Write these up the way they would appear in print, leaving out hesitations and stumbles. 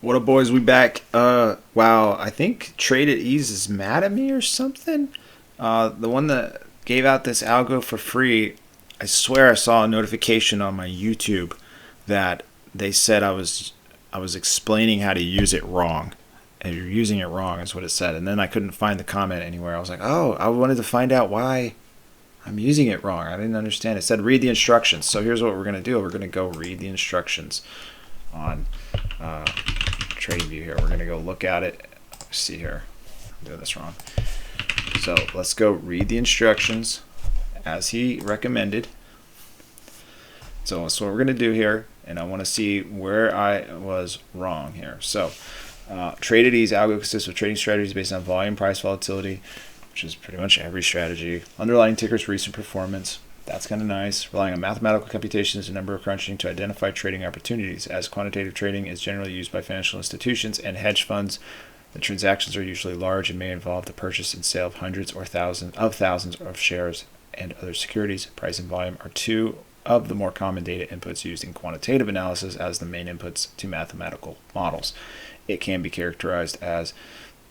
What up, boys? We back. Wow. I think tradeatease is mad at me or something. The one that gave out this algo for free. I swear I saw a notification on my YouTube that they said I was explaining how to use it wrong. And you're using it wrong is what it said. And then I couldn't find the comment anywhere. I was like, oh, I wanted to find out why I'm using it wrong. I didn't understand. It said read the instructions. So here's what we're gonna do. We're gonna go read the instructions on. TradeView here. We're going to go look at it. Let's see here. I'm doing this wrong. So let's go read the instructions as he recommended. So that's what we're going to do here. And I want to see where I was wrong here. So tradeatease algo consists of trading strategies based on volume, price, volatility, which is pretty much every strategy. Underlying tickers, recent performance. That's kind of nice. Relying on mathematical computations and number crunching to identify trading opportunities. As quantitative trading is generally used by financial institutions and hedge funds, the transactions are usually large and may involve the purchase and sale of hundreds or thousands of shares and other securities. Price and volume are two of the more common data inputs used in quantitative analysis as the main inputs to mathematical models. It can be characterized as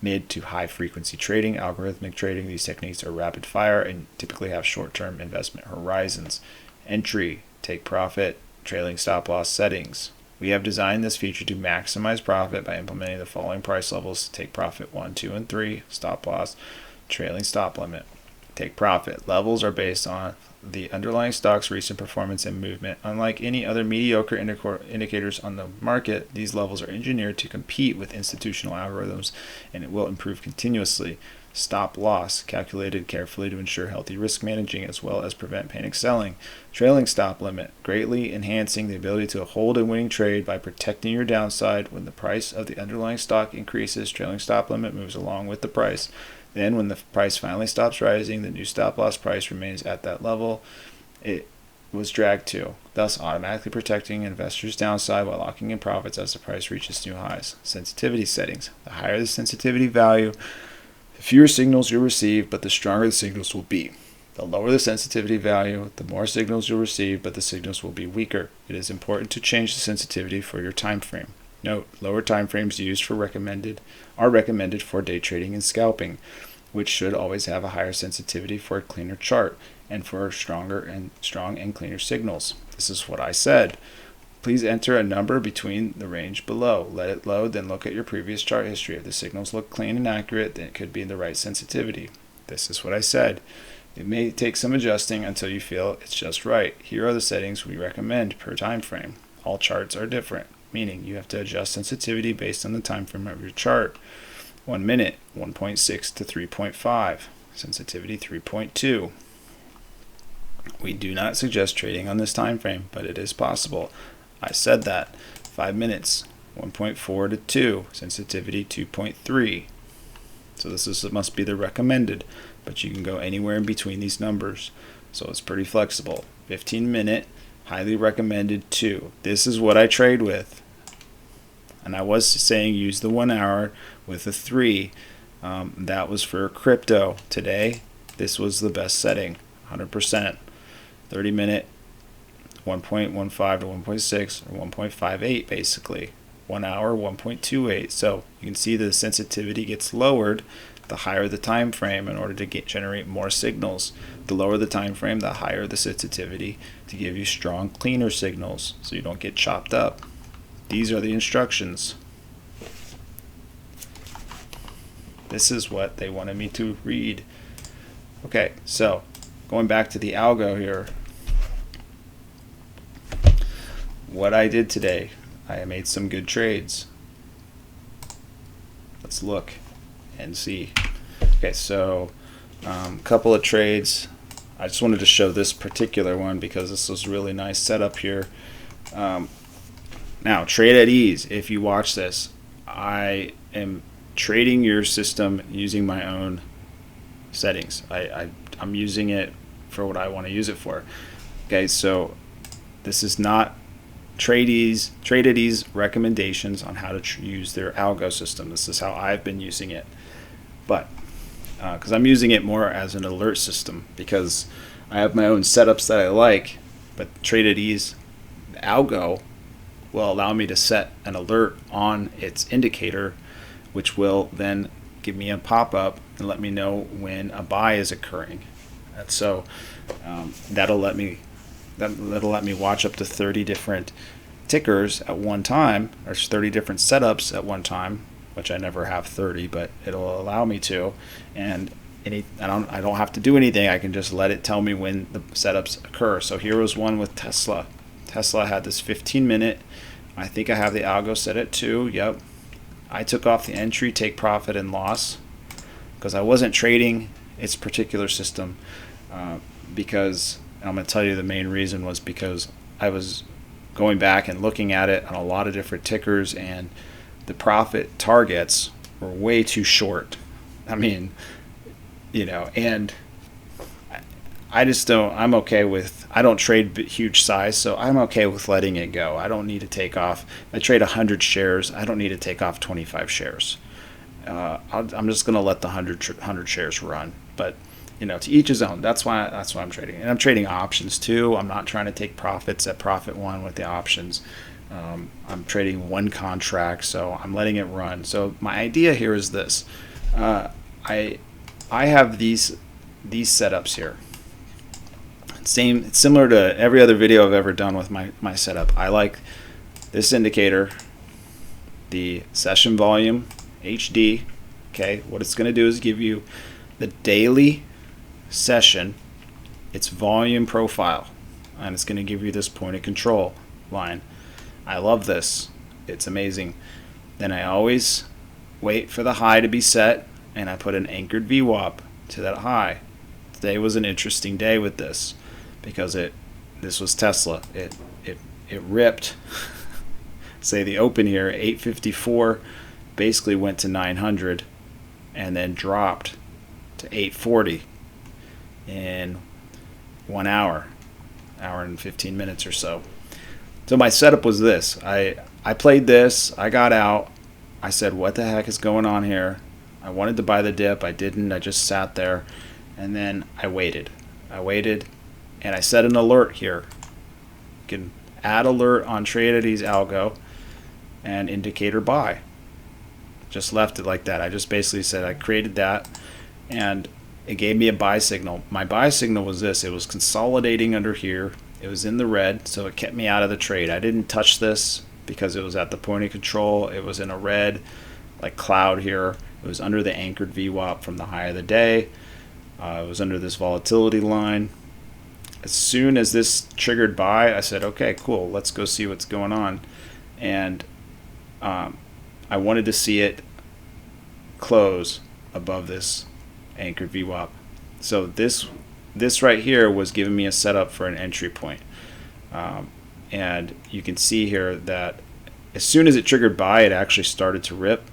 mid to high frequency trading, algorithmic trading. These techniques are rapid fire and typically have short-term investment horizons. Entry, take profit, trailing stop loss settings. We have designed this feature to maximize profit by implementing the following price levels: take profit 1, 2, and 3, stop loss, trailing stop limit. Take profit levels are based on the underlying stock's recent performance and movement. Unlike any other mediocre indicators on the market, these levels are engineered to compete with institutional algorithms, and it will improve continuously. Stop loss, calculated carefully to ensure healthy risk managing as well as prevent panic selling. Trailing stop limit, greatly enhancing the ability to hold a winning trade by protecting your downside. When the price of the underlying stock increases, trailing stop limit moves along with the price. Then when the price finally stops rising, the new stop loss price remains at that level it was dragged to, thus automatically protecting investors' downside while locking in profits as the price reaches new highs. Sensitivity settings. The higher the sensitivity value, the fewer signals you'll receive, but the stronger the signals will be. The lower the sensitivity value, the more signals you'll receive, but the signals will be weaker. It is important to change the sensitivity for your time frame. Note, lower time frames used are recommended for day trading and scalping, which should always have a higher sensitivity for a cleaner chart and for strong and cleaner signals. This is what I said. Please enter a number between the range below. Let it load, then look at your previous chart history. If the signals look clean and accurate, then it could be in the right sensitivity. This is what I said. It may take some adjusting until you feel it's just right. Here are the settings we recommend per time frame. All charts are different, meaning you have to adjust sensitivity based on the time frame of your chart. 1 minute, 1.6 to 3.5, sensitivity 3.2. We do not suggest trading on this time frame, but it is possible. I said that. 5 minutes, 1.4 to 2, sensitivity 2.3. So this must be the recommended, but you can go anywhere in between these numbers. So it's pretty flexible. 15-minute, highly recommended 2. This is what I trade with. And I was saying use the 1 hour with a 3. That was for crypto. Today, this was the best setting, 100%. 30-minute, 1.15 to 1.6 or 1.58 basically. 1 hour, 1.28. So you can see the sensitivity gets lowered the higher the time frame in order to generate more signals. The lower the time frame, the higher the sensitivity to give you strong, cleaner signals so you don't get chopped up. These are the instructions. This is what they wanted me to read. Okay, so going back to the algo here. What I did today, I made some good trades. Let's look and see. Okay, so a couple of trades. I just wanted to show this particular one because this was a really nice setup here. Now, tradeatease, if you watch this, I am trading your system using my own settings. I'm using it for what I want to use it for. Okay, so this is not tradeatease recommendations on how to use their algo system. This is how I've been using it. But because I'm using it more as an alert system because I have my own setups that I like, but tradeatease algo will allow me to set an alert on its indicator, which will then give me a pop-up and let me know when a buy is occurring. And so that'll let me watch up to 30 different tickers at one time. There's 30 different setups at one time, which I never have 30, but it'll allow me to. And I don't have to do anything. I can just let it tell me when the setups occur. So here was one with Tesla. Tesla had this 15-minute. I think I have the algo set at 2. Yep. I took off the entry, take profit, and loss because I wasn't trading its particular system. Because I'm going to tell you the main reason was because I was going back and looking at it on a lot of different tickers, and the profit targets were way too short. I mean, and I just don't, I'm okay with, I don't trade huge size, so I'm okay with letting it go. I don't need to take off. I trade 100 shares. I don't need to take off 25 shares. I'm just going to let the 100 shares run. But, to each his own. That's why I'm trading. And I'm trading options too. I'm not trying to take profits at profit one with the options. I'm trading one contract, so I'm letting it run. So my idea here is this. I have these setups here. It's similar to every other video I've ever done with my setup. I like this indicator, the session volume, HD. Okay, what it's going to do is give you the daily session, its volume profile, and it's going to give you this point of control line. I love this. It's amazing. Then I always wait for the high to be set, and I put an anchored VWAP to that high. Today was an interesting day with this because this was Tesla. It ripped. Say the open here, 854, basically went to 900, and then dropped to 840 in 1 hour and 15 minutes or so. So my setup was this. I played this. I got out. I said, what the heck is going on here? I wanted to buy the dip. I didn't. I just sat there. And then I waited. And I set an alert here. You can add alert on tradeatease algo and indicator buy. Just left it like that. I just basically said I created that, and it gave me a buy signal. My buy signal was this. It was consolidating under here. It was in the red, so it kept me out of the trade. I didn't touch this because it was at the point of control. It was in a red, like cloud here. It was under the anchored VWAP from the high of the day. It was under this volatility line. As soon as this triggered buy, I said, okay, cool, let's go see what's going on. And I wanted to see it close above this anchored VWAP. So this right here was giving me a setup for an entry point. And you can see here that as soon as it triggered buy, it actually started to rip,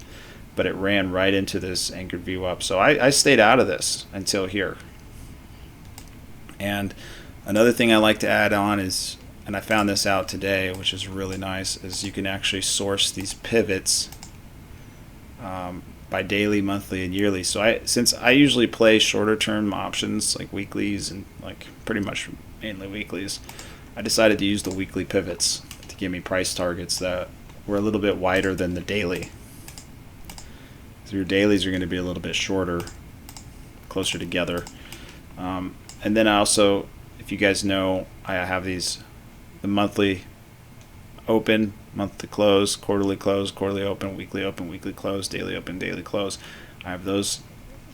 but it ran right into this anchored VWAP. So I stayed out of this until here. And another thing I like to add on is, and I found this out today, which is really nice, is you can actually source these pivots by daily, monthly, and yearly. So since I usually play shorter term options like weeklies and like pretty much mainly weeklies, I decided to use the weekly pivots to give me price targets that were a little bit wider than the daily. So your dailies are going to be a little bit shorter, closer together. And then I also, if you guys know, I have the monthly open, monthly close, quarterly open, weekly close, daily open, daily close. I have those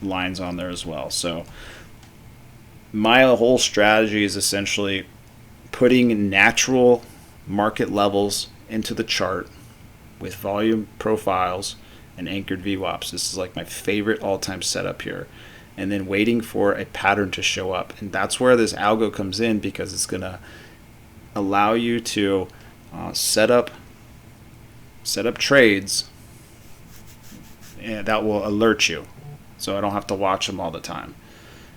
lines on there as well. So my whole strategy is essentially putting natural market levels into the chart with volume profiles and anchored VWAPs. This is like my favorite all-time setup here. And then waiting for a pattern to show up. And that's where this algo comes in, because it's going to allow you to set up trades and that will alert you, so I don't have to watch them all the time.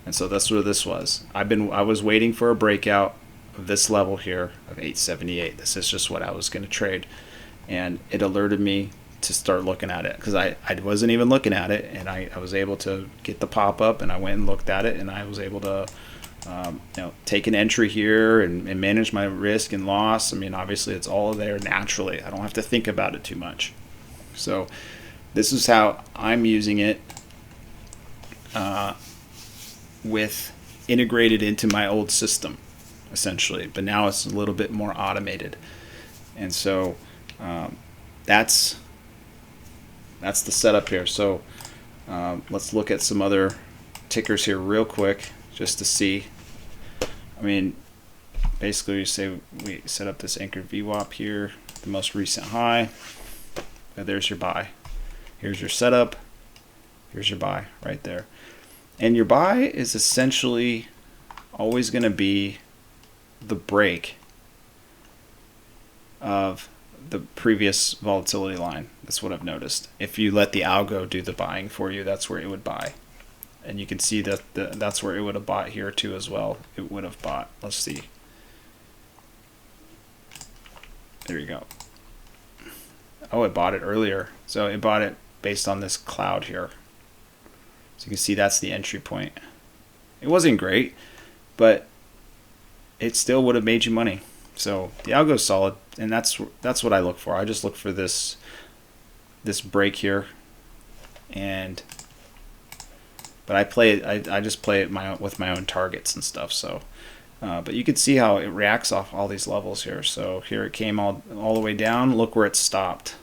And so that's where this was. I was waiting for a breakout of this level here of 878. This is just what I was going to trade, and it alerted me to start looking at it, because I wasn't even looking at it, and I was able to get the pop up, and I went and looked at it, and I was able to take an entry here and manage my risk and loss. I mean, obviously it's all there naturally. I don't have to think about it too much. So this is how I'm using it with integrated into my old system, essentially. But now it's a little bit more automated. And so that's the setup here. So let's look at some other tickers here real quick just to see. I mean, basically we set up this anchored VWAP here, the most recent high. There's your buy. Here's your setup. Here's your buy right there. And your buy is essentially always going to be the break of the previous volatility line. That's what I've noticed. If you let the algo do the buying for you, that's where it would buy. And you can see that that's where it would have bought here too as well. It would have bought. Let's see. There you go. Oh, it bought it earlier. So it bought it based on this cloud here. So you can see that's the entry point. It wasn't great, but it still would have made you money. So the algo is solid, and that's what I look for. I just look for this break here, but I just play it with my own targets and stuff. So, but you can see how it reacts off all these levels here. So here it came all the way down. Look where it stopped.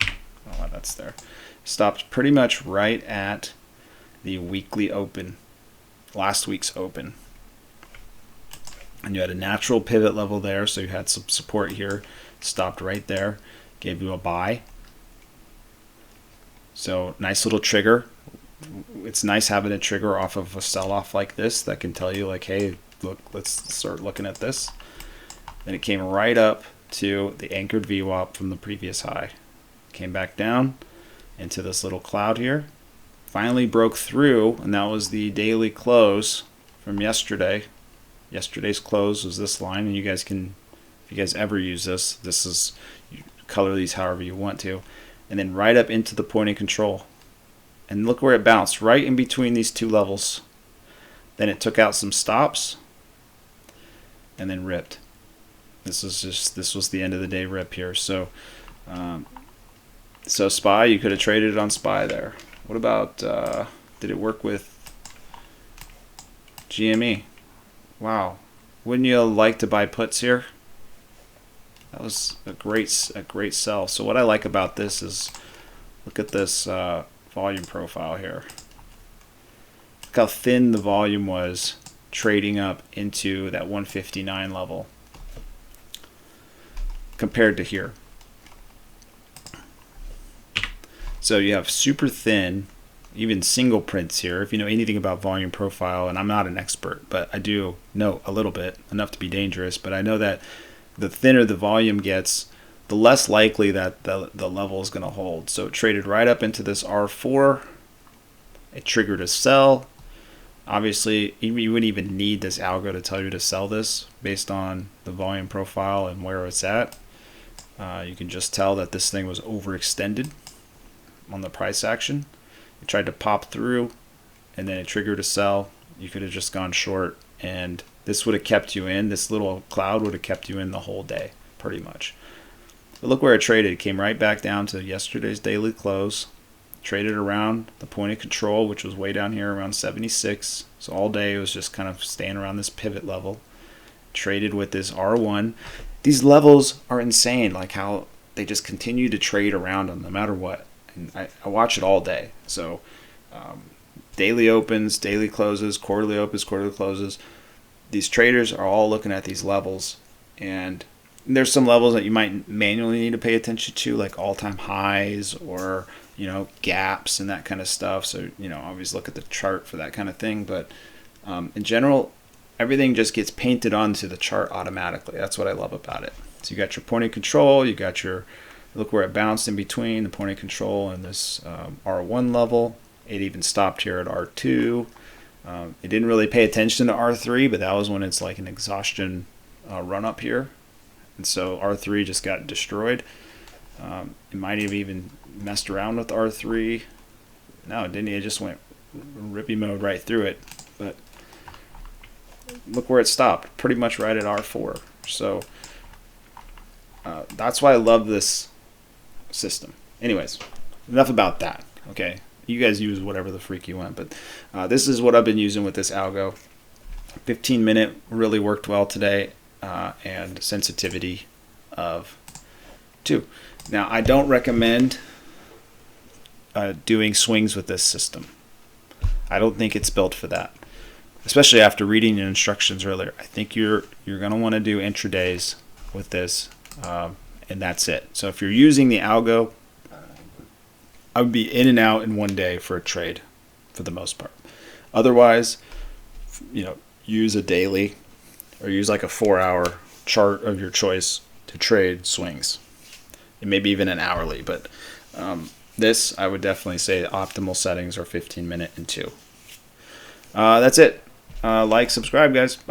Oh, that's there. Stopped pretty much right at the weekly open, last week's open. And you had a natural pivot level there, so you had some support here. Stopped right there, gave you a buy. So nice little trigger. It's nice having a trigger off of a sell-off like this that can tell you like, hey, look, let's start looking at this. Then it came right up to the anchored VWAP from the previous high. Came back down into this little cloud here. Finally broke through, and that was the daily close from yesterday. Yesterday's close was this line, and you guys can, if you guys ever use this is, you color these however you want to, and then right up into the point of control. And look where it bounced, right in between these two levels. Then it took out some stops, and then ripped. This was the end of the day rip here. So, so SPY, you could have traded it on SPY there. What about, did it work with GME? Wow, wouldn't you like to buy puts here? That was a great sell. So what I like about this is, look at this volume profile here. Look how thin the volume was trading up into that 159 level compared to here. So you have super thin, even single prints here. If you know anything about volume profile, and I'm not an expert, but I do know a little bit, enough to be dangerous, but I know that the thinner the volume gets, the less likely that the level is going to hold. So it traded right up into this R4. It triggered a sell. Obviously, you wouldn't even need this algo to tell you to sell this based on the volume profile and where it's at. You can just tell that this thing was overextended on the price action. It tried to pop through, and then it triggered a sell. You could have just gone short, and this would have kept you in. This little cloud would have kept you in the whole day, pretty much. But look where it traded. It came right back down to yesterday's daily close. Traded around the point of control, which was way down here around 76. So all day it was just kind of staying around this pivot level. Traded with this R1. These levels are insane, like how they just continue to trade around them no matter what. And I watch it all day. So daily opens, daily closes, quarterly opens, quarterly closes. These traders are all looking at these levels, and there's some levels that you might manually need to pay attention to, like all-time highs or gaps and that kind of stuff. So always look at the chart for that kind of thing. But in general, everything just gets painted onto the chart automatically. That's what I love about it. So you got your point of control, you got your, look where it bounced in between the point of control and this R1 level. It even stopped here at R2. It didn't really pay attention to R3, but that was when it's like an exhaustion run up here. And so R3 just got destroyed. It might have even messed around with R3. No, it didn't. It just went rippy mode right through it. But look where it stopped, pretty much right at R4. So that's why I love this system. Anyways, enough about that. Okay, you guys use whatever the freak you want, but this is what I've been using with this algo. 15-minute really worked well today, and sensitivity of 2. Now, I don't recommend doing swings with this system. I don't think it's built for that, especially after reading the instructions earlier. I think you're going to want to do intradays with this, and that's it. So if you're using the algo, I would be in and out in one day for a trade for the most part. Otherwise, use a daily or use like a 4-hour chart of your choice to trade swings, and maybe even an hourly. But this, I would definitely say optimal settings are 15-minute and 2. That's it. Like, subscribe, guys. Bye.